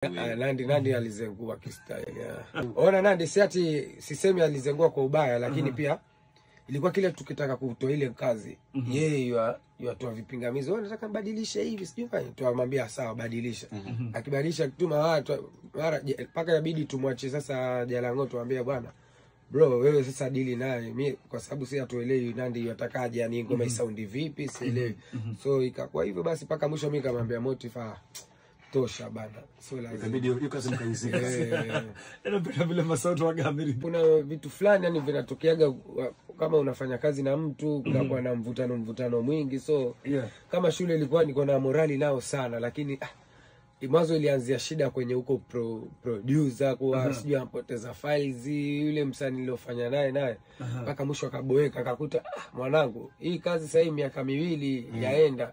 Nandi alizengua kistyle. Ona Nandi sisemi alizengua kwa ubaya, lakini pia ilikuwa kile tukitaka kutoa ile kazi. Yeye yatoa vipingamizi. Wewe unataka badilisha hivi sijui fanya. Tuamwambia sawa badilisha. Akibadilisha kituma watu mara paka inabidi tumwache sasa Jalango tuambie bwana. Bro wewe sasa dili naye. Mimi kwa sababu si atuelewi Nandi yatakaje yani ngoma isaundi vipi sielewi. So ikakuwa hivyo basi paka mwisho mimi kamwambia Motive tosha bana. So lazima inabidi yuko simkaizika. Inapenda vile masauti wa Gamiri. Kuna vitu fulani yani vinatokeaga kama unafanya kazi na mtu kunakuwa na mvutano mwingi. So kama shule ilikuwa niko na morali nao sana, lakini mwanzo ilianzia shida kwenye huko producer kwa sijui ampoteza files yule msanii niliofanya naye mpaka mwisho akaboeka akakuta mwanangu hii kazi sasa hii miaka 2 yaenda.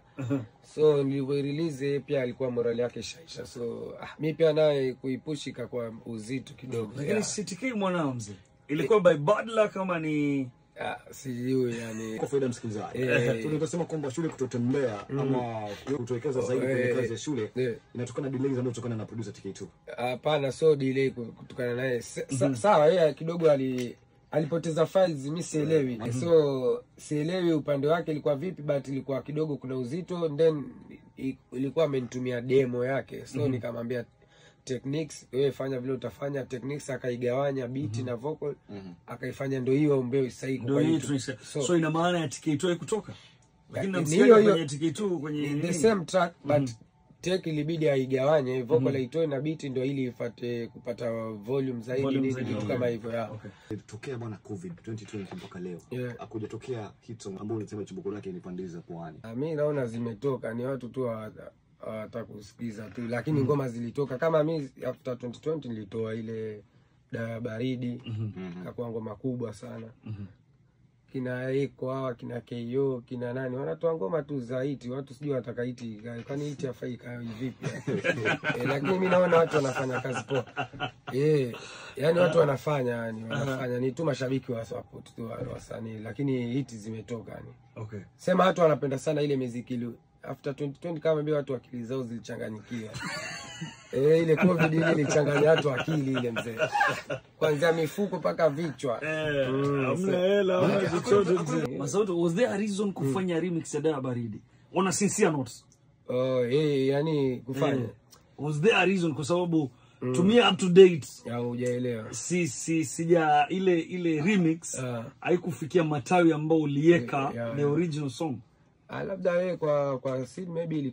So nilivyo-release pia alikuwa morali yake shaisha. So mimi pia naye kuipushika kwa uzito kidogo. Lakini sitikii mwanao mzee. Ilikuwa by bad luck kama ni sijui yani kwa faida msikilizaji. Tunasema kwamba shule kutotembea ama kutowekeza zaidi kwenye kazi ya shule inatokana na delays zinazotokana na producer TK2. Hapana, so delay kutokana naye. Sawa yeye kidogo alipoteza files mimi sielewi. So sielewi upande wake ilikuwa vipi, but ilikuwa kidogo kuna uzito, then ilikuwa amenitumia demo yake. So nikamwambia Techniques wewe fanya vile utafanya. Techniques akaigawanya beat na vocal akaifanya ndio hiyo mbeo sahihi kwa hiyo. So ina maana ya TK2 kutoka. Lakini namsikia kwenye TK2 kwenye the same track but take ilibidi aigawanye vocal aitoe na beat ndio ili ifate kupata volume zaidi ni kitu kama hivyo yao. Tokea bwana COVID 2020 mpaka leo akuja tokea hit song ambayo unasema chimbuko lake ni Pandiza Pwani. Mimi naona zimetoka ni watu tu hawatakusikiza tu, lakini ngoma zilitoka. Kama mimi after 2020 nilitoa ile Dawa Baridi kwa ngoma kubwa sana. Kina Eko hawa kina KO kina nani wanatoa ngoma tu za hiti, watu sijui wataka hiti kwani hiti afaika vipi. Lakini mimi naona watu wanafanya kazi poa. Yani watu wanafanya ni tu mashabiki wa support tu wasanii, lakini hiti zimetoka yani. Sema watu wanapenda sana ile muziki ile after 2020 kama mbio watu akili zao zilichanganyikia. Ile COVID ile ilichanganya watu akili ile mzee. Kwanza mifuko paka vichwa. Hamna hela, hamna chochote mzee. Masauti, was there a reason kufanya remix ya Dawa Baridi? On a sincere note. Yani kufanya. Was there a reason kwa sababu to me up to date hujaelewa. Sija ile remix haikufikia matawi ambao uliweka the original song. Labda wewe kwa Sid maybe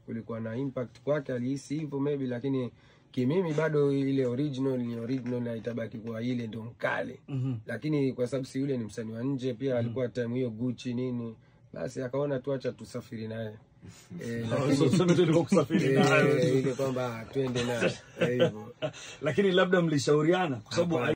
kulikuwa na impact kwake alihisi hivyo maybe, lakini kimimi bado ile original haitabaki kwa ile ndo mkali. Lakini kwa sababu si yule ni msanii wa nje pia alikuwa time hiyo Gucci nini, basi akaona tu acha tusafiri naye. Lakini ile kwamba twende naye hivyo. Lakini labda mlishauriana kwa sababu